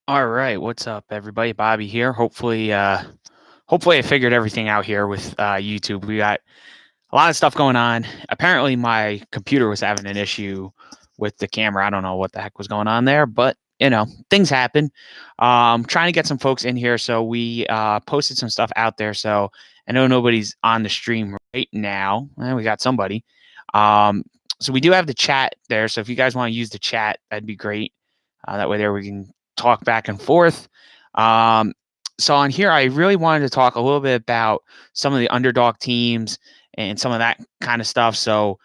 All right, what's up, everybody? Bobby here. Hopefully I figured everything out here with YouTube. We got a lot of stuff going on. Apparently, my computer was having an issue with the camera. I don't know what the heck was going on there, but things happen. Trying to get some folks in here, so we posted some stuff out there. So I know nobody's on the stream right now. We got somebody. Um, so we do have the chat there. So if you guys want to use the chat, that'd be great. That way, there we can talk back and forth. Um, so on here, I really wanted to talk a little bit about some of the underdog teams and some of that kind of stuff. So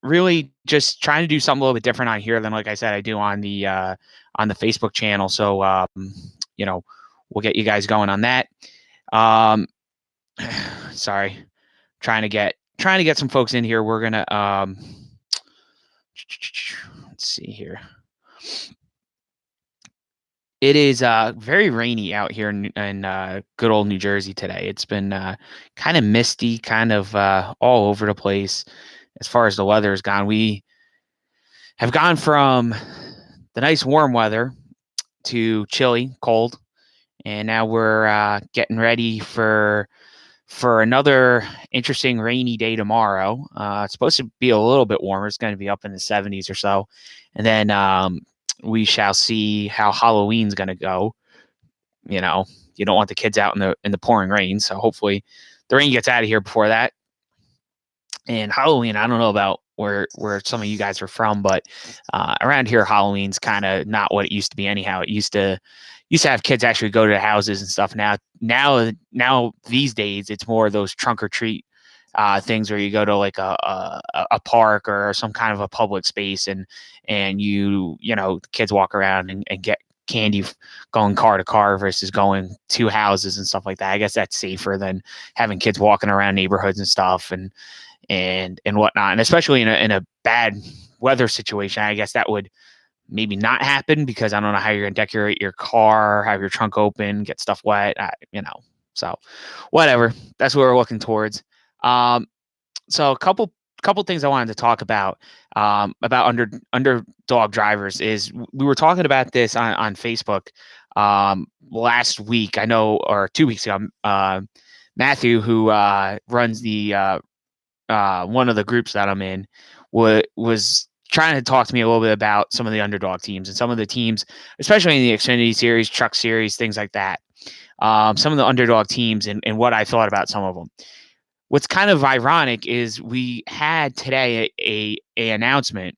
really just trying to do something a little bit different on here than, like I said, I do on the Facebook channel. So you know, we'll get you guys going on that. Um, sorry, trying to get some folks in here. We're gonna let's see here. It is very rainy out here in good old New Jersey today. It's been kind of misty, kind of all over the place as far as the weather has gone. We have gone from the nice warm weather to chilly, cold, and now we're getting ready for another interesting rainy day tomorrow. It's supposed to be a little bit warmer. It's going to be up in the 70s or so, and then we shall see how Halloween's going to go. You don't want the kids out in the pouring rain, so hopefully the rain gets out of here before that. And Halloween, I don't know about where some of you guys are from, but around here, Halloween's kind of not what it used to be. Anyhow, it used to have kids actually go to the houses and stuff. Now these days, it's more of those trunk or treat things where you go to like a park or some kind of a public space, and the kids walk around and get candy going car to car versus going to houses and stuff like that. I guess that's safer than having kids walking around neighborhoods and stuff and whatnot. And especially in a bad weather situation, I guess that would maybe not happen, because I don't know how you're gonna decorate your car, have your trunk open, get stuff wet. So whatever. That's what we're looking towards. Um, so a couple things I wanted to talk about underdog drivers is we were talking about this on Facebook last week. I know, or 2 weeks ago. Matthew, who runs the one of the groups that I'm in, was trying to talk to me a little bit about some of the underdog teams and some of the teams, especially in the Xfinity Series, Truck Series, things like that. Some of the underdog teams and what I thought about some of them. What's kind of ironic is we had today an announcement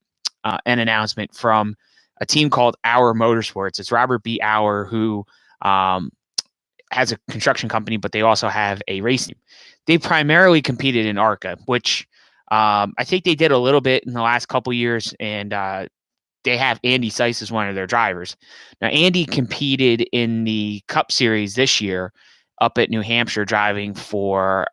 from a team called Our Motorsports. It's Robert B. Our, who has a construction company, but they also have a race team. They primarily competed in ARCA, which I think they did a little bit in the last couple years, and they have Andy Seiss as one of their drivers. Now, Andy competed in the Cup Series this year up at New Hampshire, driving for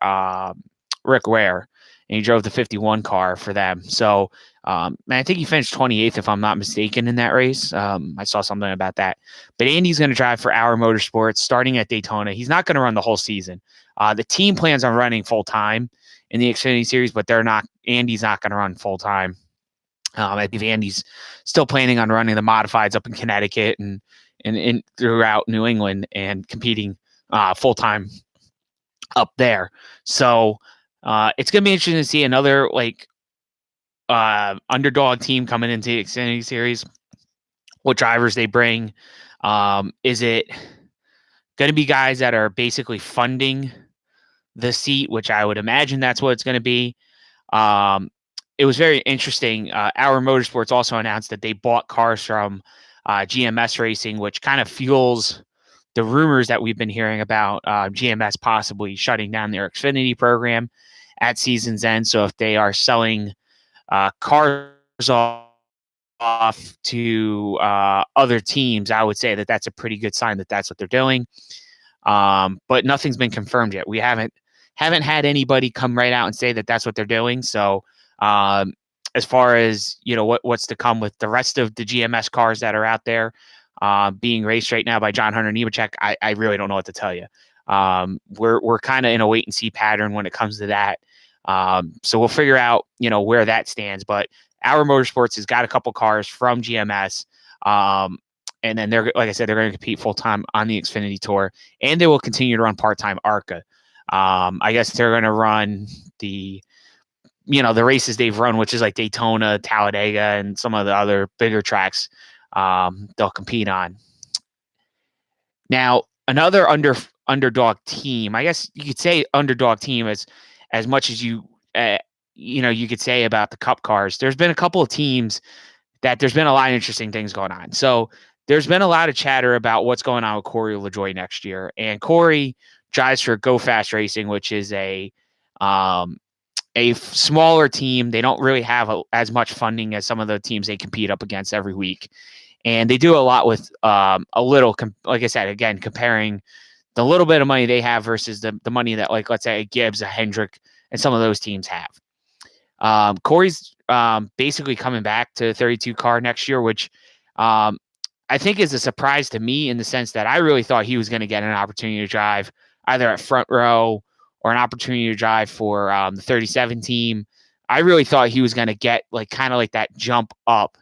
Rick Ware, and he drove the 51 car for them. So, I think he finished 28th, if I'm not mistaken, in that race. I saw something about that. But Andy's going to drive for Our Motorsports starting at Daytona. He's not going to run the whole season. The team plans on running full time in the Xfinity Series, but they're not. Andy's not going to run full time. I believe Andy's still planning on running the modifieds up in Connecticut and throughout New England and competing full time up there. So it's going to be interesting to see another underdog team coming into the Xfinity Series. What drivers they bring? Is it going to be guys that are basically funding the seat, which I would imagine that's what it's going to be? It was very interesting. Our Motorsports also announced that they bought cars from GMS Racing, which kind of fuels the rumors that we've been hearing about GMS possibly shutting down their Xfinity program at season's end. So if they are selling cars off to other teams, I would say that that's a pretty good sign that that's what they're doing. But nothing's been confirmed yet. We haven't had anybody come right out and say that that's what they're doing. So as far as what's to come with the rest of the GMS cars that are out there being raced right now by John Hunter Nemechek, I really don't know what to tell you. We're kind of in a wait and see pattern when it comes to that. So we'll figure out where that stands. But Our Motorsports has got a couple cars from GMS. And then like I said, they're going to compete full time on the Xfinity Tour, and they will continue to run part time ARCA. I guess they're going to run the the races they've run, which is like Daytona, Talladega, and some of the other bigger tracks they'll compete on. Now, another underdog team, I guess you could say underdog team as much as you could say about the Cup cars. There's been a couple of teams that there's been a lot of interesting things going on. So there's been a lot of chatter about what's going on with Corey LaJoie next year. And Corey drives for Go Fast Racing, which is a smaller team. They don't really have as much funding as some of the teams they compete up against every week. And they do a lot with a little, like I said, again, comparing the little bit of money they have versus the money that, like, let's say a Gibbs, a Hendrick, and some of those teams have. Corey's basically coming back to 32 car next year, which I think is a surprise to me in the sense that I really thought he was going to get an opportunity to drive either at Front Row or an opportunity to drive for the 37 team. I really thought he was going to get kind of like that jump up,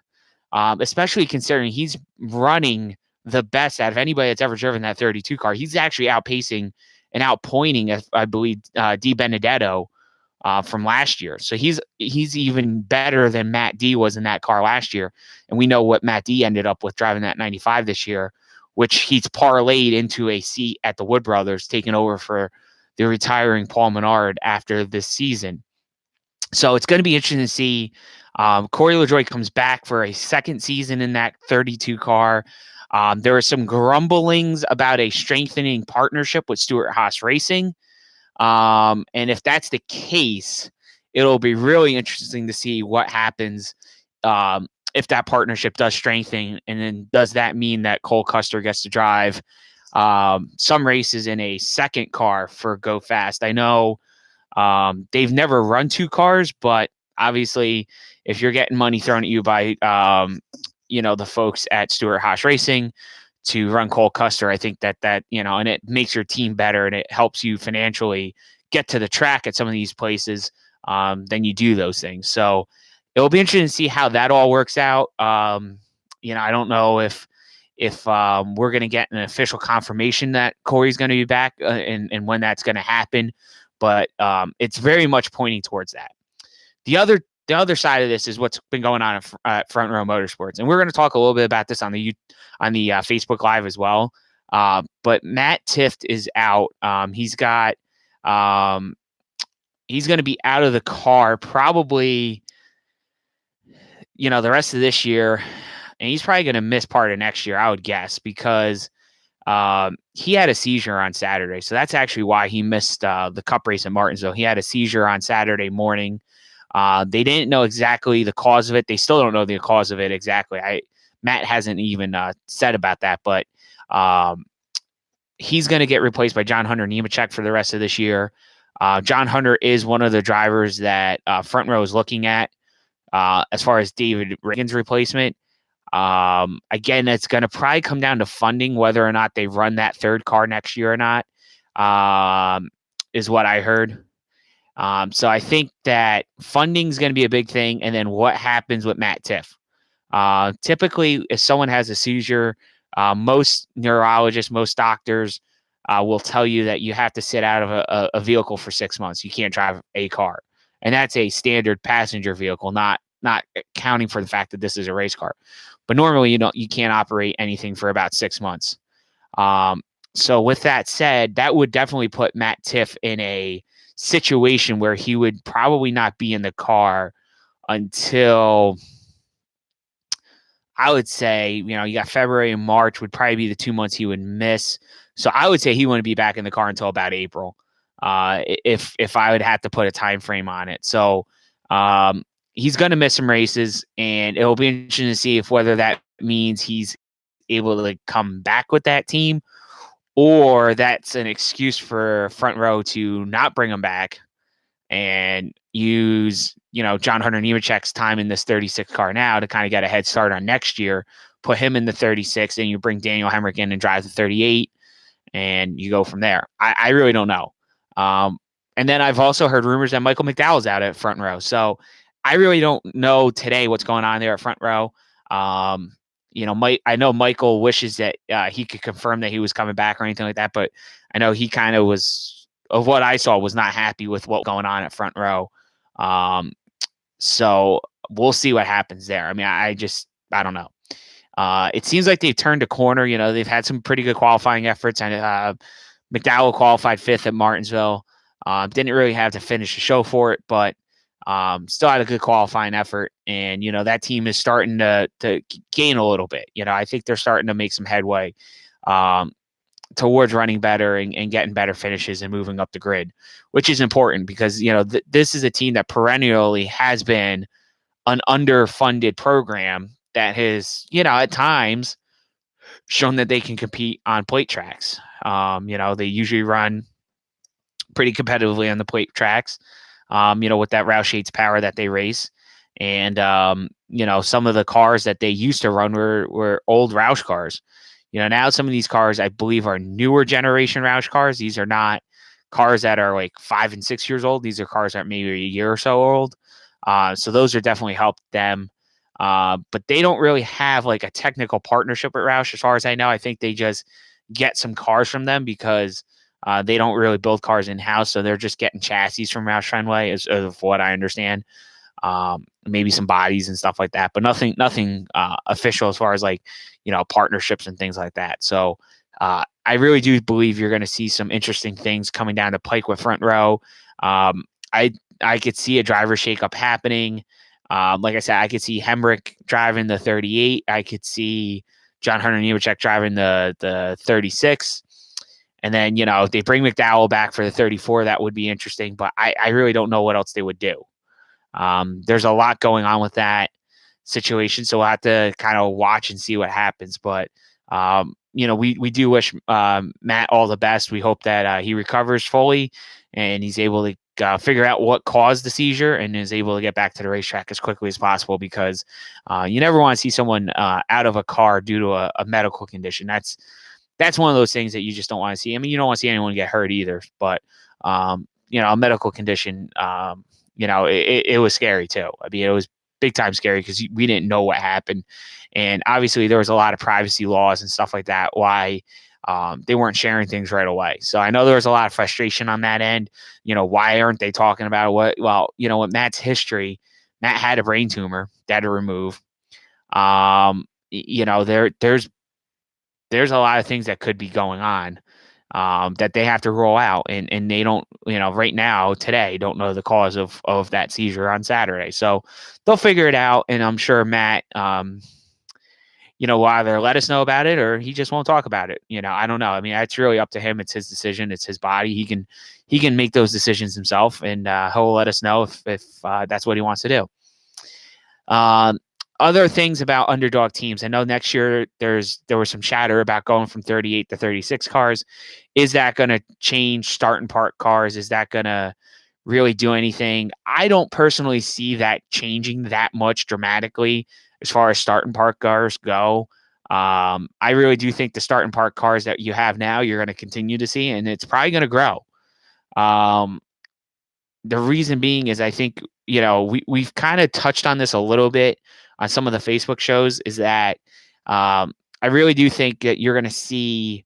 especially considering he's running the best out of anybody that's ever driven that 32 car. He's actually outpacing and outpointing, I believe, Di Benedetto from last year. So he's even better than Matt D was in that car last year. And we know what Matt D ended up with driving that 95 this year, which he's parlayed into a seat at the Wood Brothers, taking over for the retiring Paul Menard after this season. So it's going to be interesting to see. Corey LaJoie comes back for a second season in that 32 car. There are some grumblings about a strengthening partnership with Stewart-Haas Racing. And if that's the case, it'll be really interesting to see what happens if that partnership does strengthen. And then does that mean that Cole Custer gets to drive some races in a second car for Go Fast? I know they've never run two cars, but obviously if you're getting money thrown at you by the folks at Stewart-Haas Racing to run Cole Custer, I think that and it makes your team better and it helps you financially get to the track at some of these places, then you do those things. So it'll be interesting to see how that all works out. I don't know if we're going to get an official confirmation that Corey's going to be back and when that's going to happen, but it's very much pointing towards that. The other side of this is what's been going on at Front Row Motorsports, and we're going to talk a little bit about this on the Facebook Live as well. But Matt Tifft is out. He's going to be out of the car probably, the rest of this year, and he's probably going to miss part of next year, I would guess, because he had a seizure on Saturday. So that's actually why he missed the Cup race in Martinsville. He had a seizure on Saturday morning. They didn't know exactly the cause of it. They still don't know the cause of it exactly. Matt hasn't even said about that, but he's going to get replaced by John Hunter Nemechek for the rest of this year. John Hunter is one of the drivers that Front Row is looking at as far as David Reagan's replacement. Again, it's going to probably come down to funding, whether or not they run that third car next year or not, is what I heard. So I think that funding is going to be a big thing. And then what happens with Matt Tifft? Typically, if someone has a seizure, most neurologists, most doctors will tell you that you have to sit out of a vehicle for 6 months. You can't drive a car. And that's a standard passenger vehicle, not accounting for the fact that this is a race car. But normally you can't operate anything for about 6 months. So with that said, that would definitely put Matt Tifft in a situation where he would probably not be in the car until, I would say, you got February and March would probably be the 2 months he would miss. So I would say he wouldn't be back in the car until about April, if I would have to put a time frame on it. So he's going to miss some races, and it'll be interesting to see whether that means he's able to come back with that team, or that's an excuse for Front Row to not bring him back and use, John Hunter Nemechek's time in this 36 car now to kind of get a head start on next year, put him in the 36, and you bring Daniel Hemrick in and drive the 38, and you go from there. I really don't know. And then I've also heard rumors that Michael McDowell's out at Front Row. So I really don't know today what's going on there at Front Row. Mike, I know Michael wishes that he could confirm that he was coming back or anything like that, but I know he kind of was, of what I saw, was not happy with what was going on at front row. So we'll see what happens there. I mean, I don't know. It seems like they've turned a corner. They've had some pretty good qualifying efforts, and McDowell qualified 5th at Martinsville. Didn't really have to finish the show for it, but still had a good qualifying effort. And, that team is starting to gain a little bit. I think they're starting to make some headway towards running better and getting better finishes and moving up the grid, which is important because, this is a team that perennially has been an underfunded program that has, at times shown that they can compete on plate tracks. They usually run pretty competitively on the plate tracks, with that Roush Yates power that they race. And, some of the cars that they used to run were old Roush cars. Now some of these cars, I believe, are newer generation Roush cars. These are not cars that are like 5 and 6 years old. These are cars that are maybe a year or so old. So those are definitely helped them. But they don't really have like a technical partnership with Roush, as far as I know. I think they just get some cars from them because they don't really build cars in-house. So they're just getting chassis from Roush Fenway, as of what I understand. Maybe some bodies and stuff like that, but nothing official as far as like, partnerships and things like that. So I really do believe you're going to see some interesting things coming down the pike with front row. I could see a driver shakeup happening. Like I said, I could see Hemrick driving the 38. I could see John Hunter Nemechek driving the 36. And then, if they bring McDowell back for the 34, that would be interesting. But I really don't know what else they would do. There's a lot going on with that situation, so we'll have to kind of watch and see what happens. But we do wish Matt all the best. We hope that he recovers fully and he's able to figure out what caused the seizure and is able to get back to the racetrack as quickly as possible, because you never want to see someone out of a car due to a medical condition. That's one of those things that you just don't want to see. I mean, you don't want to see anyone get hurt either, but a medical condition, it was scary too. I mean, it was big time scary because we didn't know what happened. And obviously there was a lot of privacy laws and stuff like that, why they weren't sharing things right away. So I know there was a lot of frustration on that end. Why aren't they talking about what? Well, with Matt's history, Matt had a brain tumor that to remove. There's a lot of things that could be going on that they have to roll out, and they don't, right now, today, don't know the cause of that seizure on Saturday. So they'll figure it out, and I'm sure Matt, will either let us know about it or he just won't talk about it. I don't know. I mean, it's really up to him. It's his decision. It's his body. He can make those decisions himself, and he'll let us know if that's what he wants to do. Other things about underdog teams. I know next year there was some chatter about going from 38 to 36 cars. Is that going to change start and park cars? Is that going to really do anything? I don't personally see that changing that much dramatically as far as start and park cars go. I really do think the start and park cars that you have now, you're going to continue to see, and it's probably going to grow. The reason being is I think, we've kind of touched on this a little bit on some of the Facebook shows, is that I really do think that you're going to see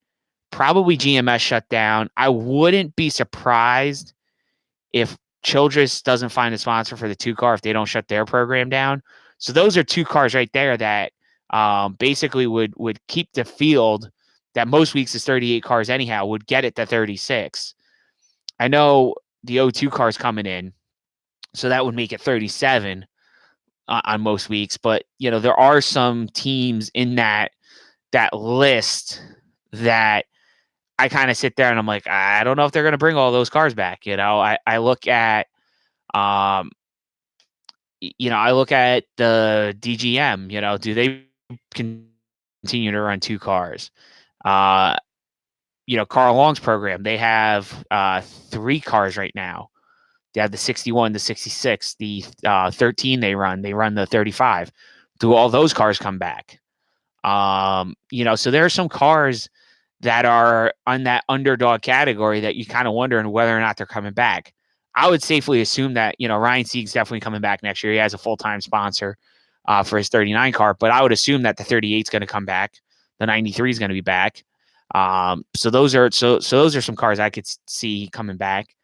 probably GMS shut down. I wouldn't be surprised if Childress doesn't find a sponsor for the 2 car if they don't shut their program down. So those are 2 cars right there that basically would keep the field that most weeks is 38 cars anyhow, would get it to 36. I know the O2 car's coming in, so that would make it 37 on most weeks. But, there are some teams in that list that I kind of sit there and I'm like, I don't know if they're going to bring all those cars back. I look at, I look at the DGM, do they continue to run 2 cars? Carl Long's program, they have 3 cars right now. They have the 61, the 66, the 13 they run the 35. Do all those cars come back? So there are some cars that are on that underdog category that you kind of wondering whether or not they're coming back. I would safely assume that, Ryan Sieg's definitely coming back next year. He has a full-time sponsor. for his 39 car, but I would assume that the 38 is going to come back. The 93 is going to be back. So those are some cars I could see coming back.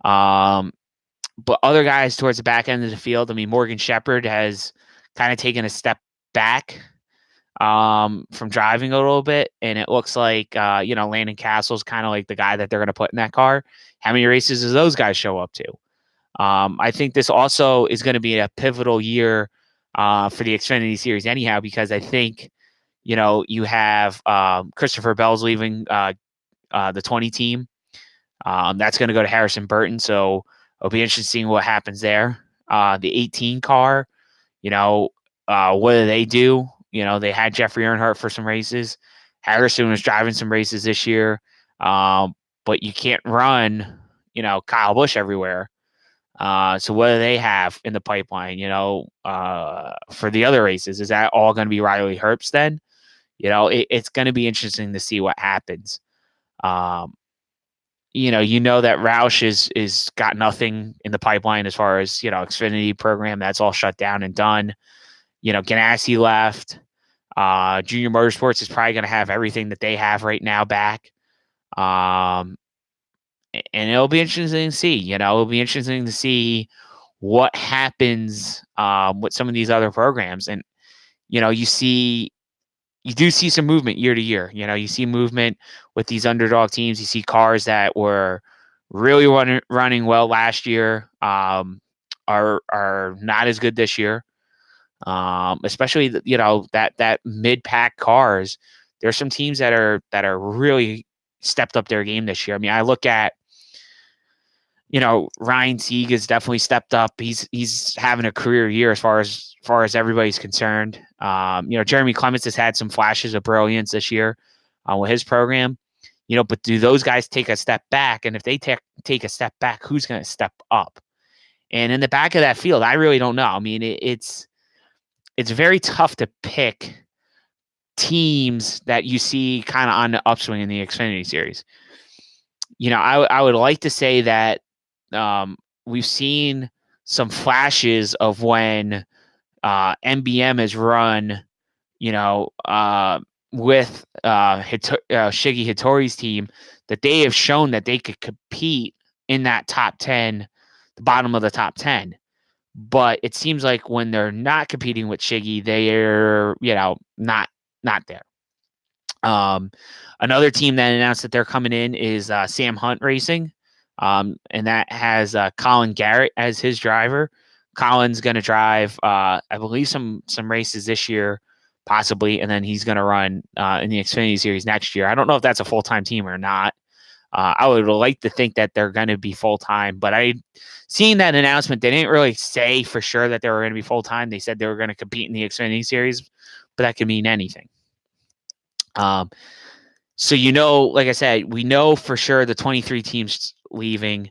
But other guys towards the back end of the field, I mean, Morgan Shepherd has kind of taken a step back from driving a little bit, and it looks like Landon Castle's kind of like the guy that they're going to put in that car. How many races does those guys show up to? I think this also is going to be a pivotal year for the Xfinity Series anyhow, because I think you have Christopher Bell's leaving the 20 team. That's going to go to Harrison Burton, so it'll be interesting what happens there. The 18 car, what do they do? They had Jeffrey Earnhardt for some races. Harrison was driving some races this year, but you can't run, Kyle Busch everywhere. So what do they have in the pipeline, for the other races? Is that all going to be Riley Herbst then? It's going to be interesting to see what happens. That Roush is got nothing in the pipeline as far as, Xfinity program. That's all shut down and done. Ganassi left. Junior Motorsports is probably going to have everything that they have right now back. And it'll be interesting to see, it'll be interesting to see what happens with some of these other programs. And, you do see some movement year to year. You see movement with these underdog teams. You see cars that were really running well last year are not as good this year. Especially that mid-pack cars. There's some teams that are really stepped up their game this year. I mean, I look at Ryan Sieg has definitely stepped up. He's having a career year as far as everybody's concerned. Jeremy Clements has had some flashes of brilliance this year with his program. But do those guys take a step back? And if they take a step back, who's going to step up? And in the back of that field, I really don't know. I mean, it's very tough to pick teams that you see kind of on the upswing in the Xfinity Series. I would like to say that we've seen some flashes of when MBM has run, with Shiggy Hattori's team, that they have shown that they could compete in that top 10, the bottom of the top 10. But it seems like when they're not competing with Shiggy, they're, not there. Another team that announced that they're coming in is Sam Hunt Racing. And that has Colin Garrett as his driver. Colin's going to drive, I believe, some races this year, possibly, and then he's going to run in the Xfinity Series next year. I don't know if that's a full-time team or not. I would like to think that they're going to be full-time, but seeing that announcement, they didn't really say for sure that they were going to be full-time. They said they were going to compete in the Xfinity Series, but that could mean anything. So, like I said, we know for sure the 23 teams leaving.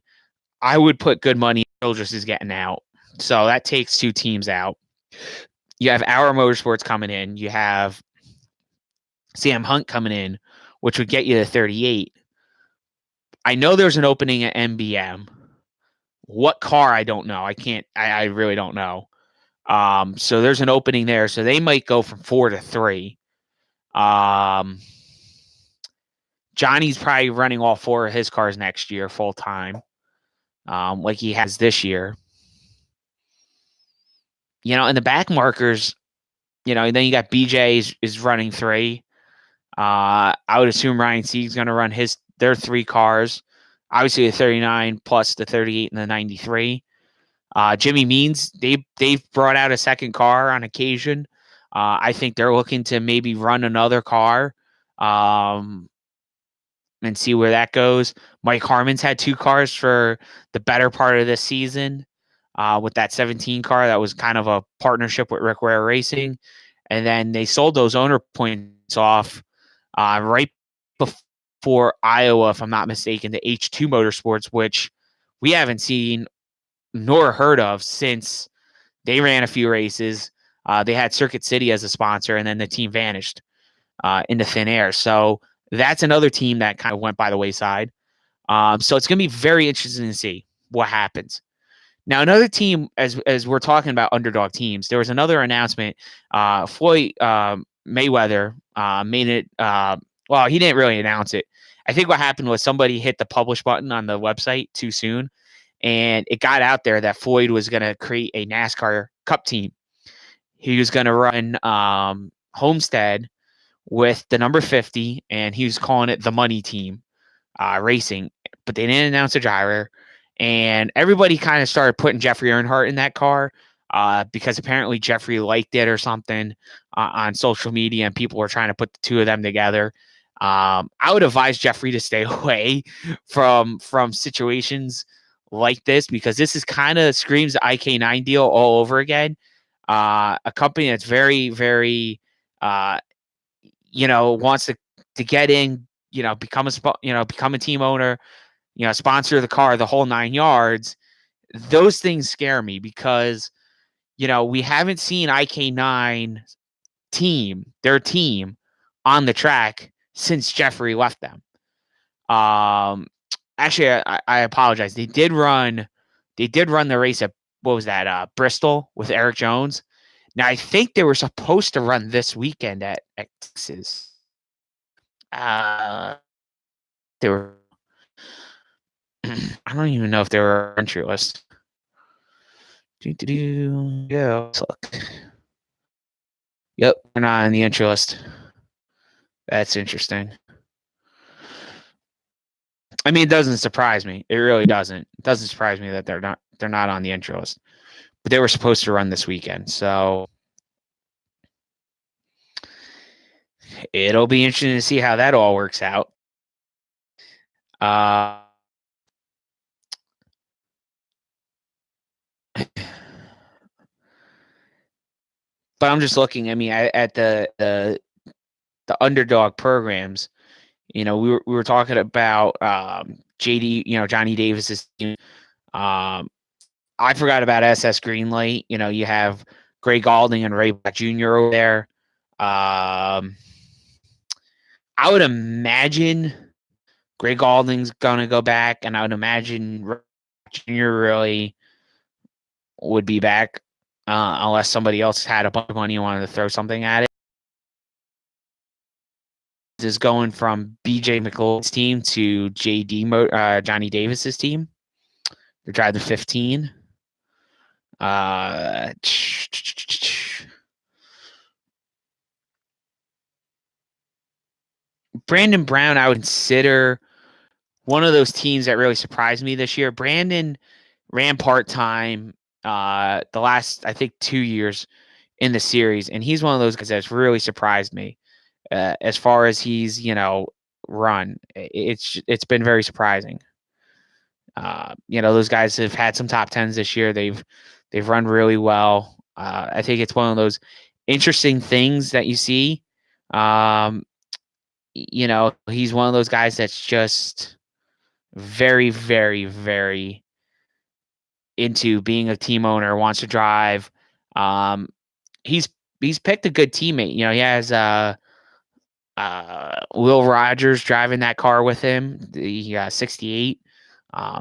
I would put good money Childress is getting out. So that takes 2 teams out. You have Our Motorsports coming in. You have Sam Hunt coming in, which would get you to 38. I know there's an opening at MBM. What car, I don't know. I really don't know. So there's an opening there. So they might go from 4 to 3. Johnny's probably running all 4 of his cars next year full time, like he has this year. And the back markers, then you got BJ is running 3. I would assume Ryan Sieg's going to run their 3 cars. Obviously, the 39 plus the 38 and the 93. Jimmy Means, they've brought out a second car on occasion. I think they're looking to maybe run another car and see where that goes. Mike Harmon's had 2 cars for the better part of this season with that 17 car. That was kind of a partnership with Rick Ware Racing. And then they sold those owner points off right before Iowa, if I'm not mistaken, to H2 Motorsports, which we haven't seen nor heard of since they ran a few races. They had Circuit City as a sponsor, and then the team vanished into thin air. So that's another team that kind of went by the wayside. So it's going to be very interesting to see what happens. Now, another team, as we're talking about underdog teams, there was another announcement. Floyd Mayweather made it. Well, he didn't really announce it. I think what happened was somebody hit the publish button on the website too soon, and it got out there that Floyd was going to create a NASCAR Cup team. He was going to run Homestead with the number 50, and he was calling it the Money Team Racing. But they didn't announce a driver, and everybody kind of started putting Jeffrey Earnhardt in that car because apparently Jeffrey liked it or something on social media, and people were trying to put the two of them together. I would advise Jeffrey to stay away from situations like this, because this is kind of screams the IK9 deal all over again. A company that's very, very, wants to get in, become become a team owner, sponsor the car, the whole 9 yards. Those things scare me because, we haven't seen IK9 their team on the track since Jeffrey left them. Actually, I apologize. They did run the race at, what was that? Bristol with Eric Jones. Now, I think they were supposed to run this weekend at Texas. They were. I don't even know if they were on entry list. Yeah, let's look. Yep, they're not on the entry list. That's interesting. I mean, it doesn't surprise me. It really doesn't. It doesn't surprise me that they're not on the entry list. But they were supposed to run this weekend, so it'll be interesting to see how that all works out. But I'm just looking. I mean, at the underdog programs. We were talking about JD, Johnny Davis's team. I forgot about SS Greenlight. You have Gray Galding and Ray Black Jr. over there. I would imagine Gray Galding's gonna go back, and I would imagine Ray Jr. really would be back, unless somebody else had a bunch of money and wanted to throw something at it. Is going from BJ McLeod's team to Johnny Davis's team. They're driving 15. Brandon Brown, I would consider one of those teams that really surprised me this year. Brandon ran part-time the last, I think, 2 years in the series, and he's one of those guys that's really surprised me as far as he's, run. It's been very surprising. Those guys have had some top 10s this year. They've run really well. I think it's one of those interesting things that you see. He's one of those guys that's just very, very, very into being a team owner, wants to drive. He's picked a good teammate. He has Will Rogers driving that car with him. He got 68.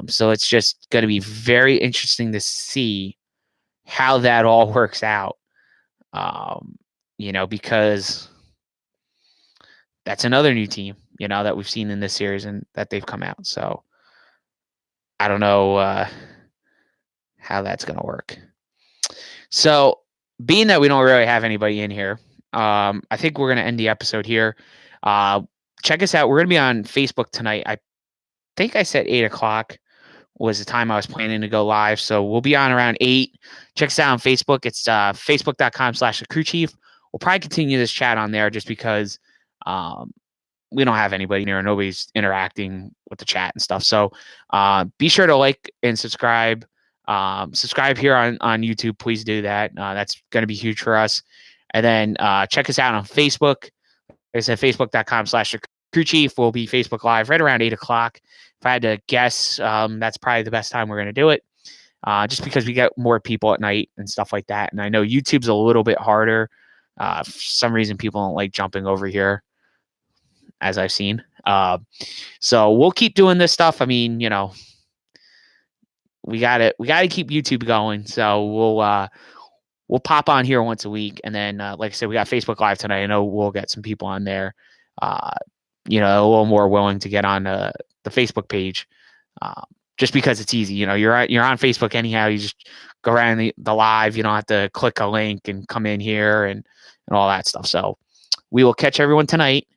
So it's just going to be very interesting to see how that all works out. Because that's another new team, that we've seen in this series and that they've come out. So I don't know how that's going to work. So being that we don't really have anybody in here, I think we're going to end the episode here. Check us out. We're going to be on Facebook tonight. I think I said 8 o'clock was the time I was planning to go live. So we'll be on around 8. Check us out on Facebook. It's facebook.com/thecrewchief. We'll probably continue this chat on there just because we don't have anybody there. Nobody's interacting with the chat and stuff. So be sure to like and subscribe. Subscribe here on YouTube. Please do that. That's going to be huge for us. And then check us out on Facebook. Like I said, facebook.com/thecrewchief. We'll be Facebook Live right around 8 o'clock. If I had to guess, that's probably the best time we're going to do it. Just because we get more people at night and stuff like that. And I know YouTube's a little bit harder. For some reason, people don't like jumping over here, as I've seen. So we'll keep doing this stuff. I mean, we gotta keep YouTube going. So we'll pop on here once a week, and then like I said, we got Facebook Live tonight. I know we'll get some people on there. Uh, a little more willing to get on the Facebook page, um, just because it's easy. You're on Facebook anyhow. You just go around the live. You don't have to click a link and come in here and all that stuff. So we will catch everyone tonight.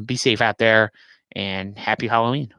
Be safe out there, and happy Halloween.